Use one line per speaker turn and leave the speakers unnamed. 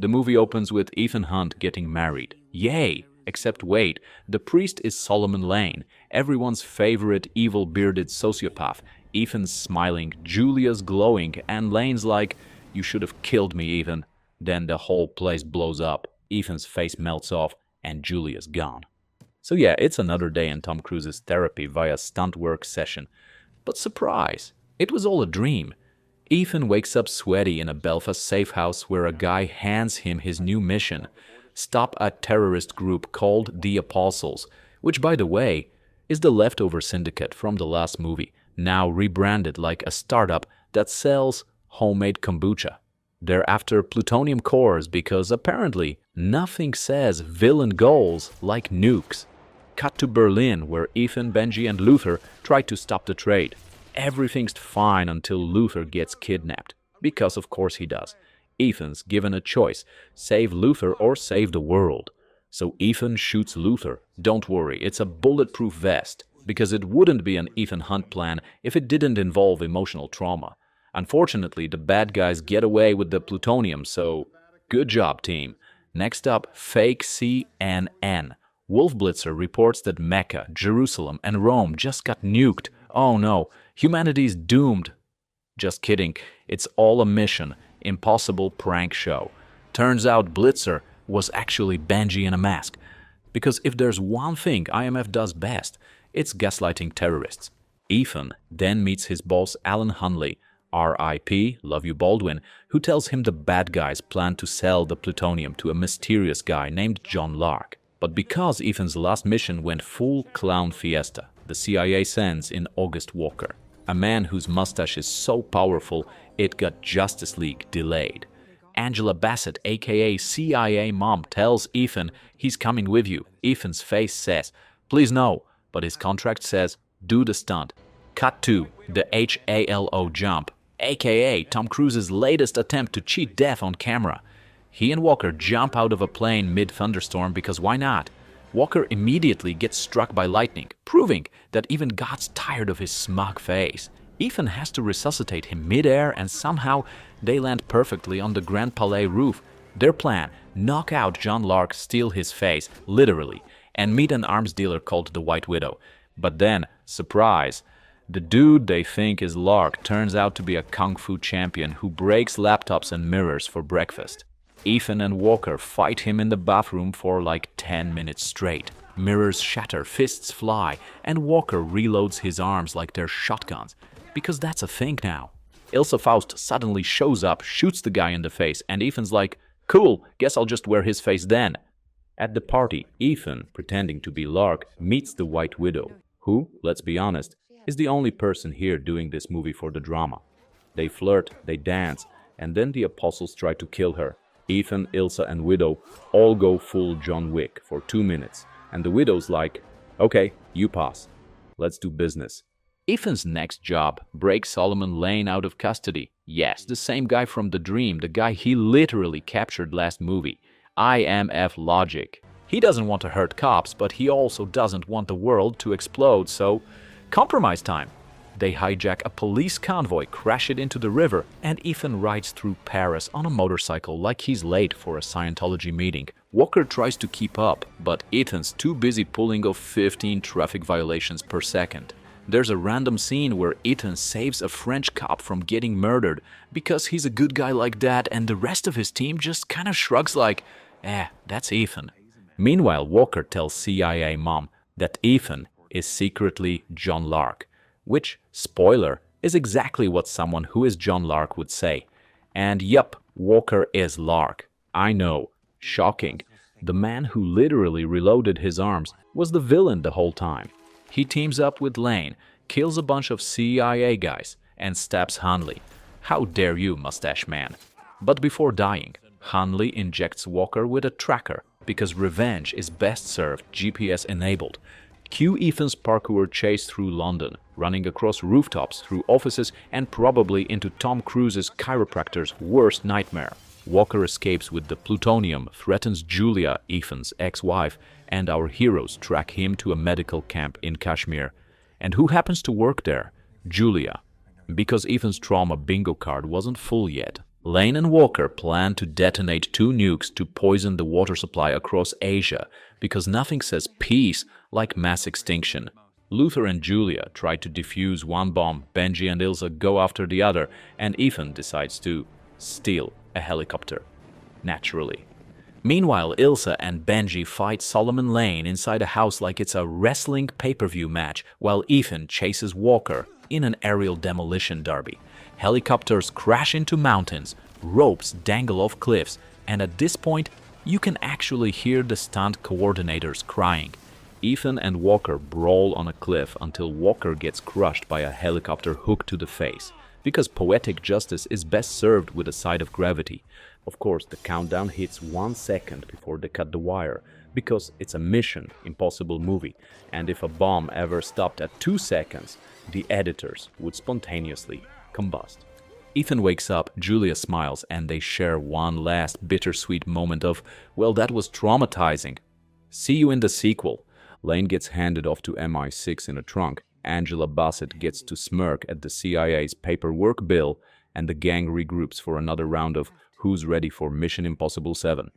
The movie opens with Ethan Hunt getting married. Yay! Except wait, the priest is Solomon Lane, everyone's favorite evil bearded sociopath. Ethan's smiling, Julia's glowing, and Lane's like, "You should have killed me, Ethan." Then the whole place blows up, Ethan's face melts off, and Julia's gone. So yeah, it's another day in Tom Cruise's therapy via stunt work session. But surprise, it was all a dream. Ethan wakes up sweaty in a Belfast safe house where a guy hands him his new mission: stop a terrorist group called the Apostles, which, by the way, is the leftover syndicate from the last movie, now rebranded like a startup that sells homemade kombucha. They're after plutonium cores because apparently nothing says villain goals like nukes. Cut to Berlin, where Ethan, Benji, and Luther try to stop the trade. Everything's fine until Luther gets kidnapped, because of course he does. Ethan's given a choice: save Luther or save the world. So Ethan shoots Luther. Don't worry, it's a bulletproof vest, because it wouldn't be an Ethan Hunt plan if it didn't involve emotional trauma. Unfortunately, the bad guys get away with the plutonium, so good job, team. Next up, fake CNN. Wolf Blitzer reports that Mecca, Jerusalem, and Rome just got nuked. Oh no, humanity's doomed. Just kidding, it's all a mission. Impossible prank show. Turns out Blitzer was actually Benji in a mask. Because if there's one thing IMF does best, it's gaslighting terrorists. Ethan then meets his boss Alan Hunley, R.I.P., love you Baldwin, who tells him the bad guys plan to sell the plutonium to a mysterious guy named John Lark. But because Ethan's last mission went full clown fiesta, the CIA sends in August Walker, a man whose mustache is so powerful it got Justice League delayed. Angela Bassett, aka CIA Mom, tells Ethan he's coming with you. Ethan's face says, "Please no," but his contract says, "Do the stunt." Cut to the HALO jump, aka Tom Cruise's latest attempt to cheat death on camera. He and Walker jump out of a plane mid-thunderstorm because why not? Walker immediately gets struck by lightning, proving that even God's tired of his smug face. Ethan has to resuscitate him mid-air, and somehow they land perfectly on the Grand Palais roof. Their plan: knock out John Lark, steal his face, literally, and meet an arms dealer called the White Widow. But then, surprise, the dude they think is Lark turns out to be a kung fu champion who breaks laptops and mirrors for breakfast. Ethan and Walker fight him in the bathroom for like 10 minutes straight. Mirrors shatter, fists fly, and Walker reloads his arms like they're shotguns, because that's a thing now. Ilsa Faust suddenly shows up, shoots the guy in the face, and Ethan's like, "Cool, guess I'll just wear his face then." At the party, Ethan, pretending to be Lark, meets the White Widow, who, let's be honest, is the only person here doing this movie for the drama. They flirt, they dance, and then the Apostles try to kill her. Ethan, Ilsa, and Widow all go full John Wick for 2 minutes, and the Widow's like, "Okay, you pass. Let's do business." Ethan's next job: break Solomon Lane out of custody. Yes, the same guy from the dream, the guy he literally captured last movie. IMF logic. He doesn't want to hurt cops, but he also doesn't want the world to explode, so compromise time. They hijack a police convoy, crash it into the river, and Ethan rides through Paris on a motorcycle like he's late for a Scientology meeting. Walker tries to keep up, but Ethan's too busy pulling off 15 traffic violations per second. There's a random scene where Ethan saves a French cop from getting murdered because he's a good guy like that, and the rest of his team just kind of shrugs like, that's Ethan. Meanwhile, Walker tells CIA Mom that Ethan is secretly John Lark, which, spoiler, is exactly what someone who is John Lark would say. And yup, Walker is Lark. I know, shocking. The man who literally reloaded his arms was the villain the whole time. He teams up with Lane, kills a bunch of CIA guys, and stabs Hunley. How dare you, mustache man? But before dying, Hunley injects Walker with a tracker because revenge is best served GPS enabled. Cue Ethan's parkour chase through London, running across rooftops, through offices, and probably into Tom Cruise's chiropractor's worst nightmare. Walker escapes with the plutonium, threatens Julia, Ethan's ex-wife, and our heroes track him to a medical camp in Kashmir. And who happens to work there? Julia. Because Ethan's trauma bingo card wasn't full yet, Lane and Walker plan to detonate 2 nukes to poison the water supply across Asia because nothing says peace like mass extinction. Luther and Julia try to defuse one bomb, Benji and Ilsa go after the other, and Ethan decides to steal a helicopter. Naturally. Meanwhile, Ilsa and Benji fight Solomon Lane inside a house like it's a wrestling pay-per-view match, while Ethan chases Walker in an aerial demolition derby. Helicopters crash into mountains, ropes dangle off cliffs, and at this point, you can actually hear the stunt coordinators crying. Ethan and Walker brawl on a cliff until Walker gets crushed by a helicopter hook to the face, because poetic justice is best served with a side of gravity. Of course, the countdown hits 1 second before they cut the wire, because it's a Mission Impossible movie, and if a bomb ever stopped at 2 seconds, the editors would spontaneously combust. Ethan wakes up, Julia smiles, and they share one last bittersweet moment of, well, that was traumatizing. See you in the sequel. Lane gets handed off to MI6 in a trunk, Angela Bassett gets to smirk at the CIA's paperwork bill, and the gang regroups for another round of Who's Ready for Mission Impossible 7.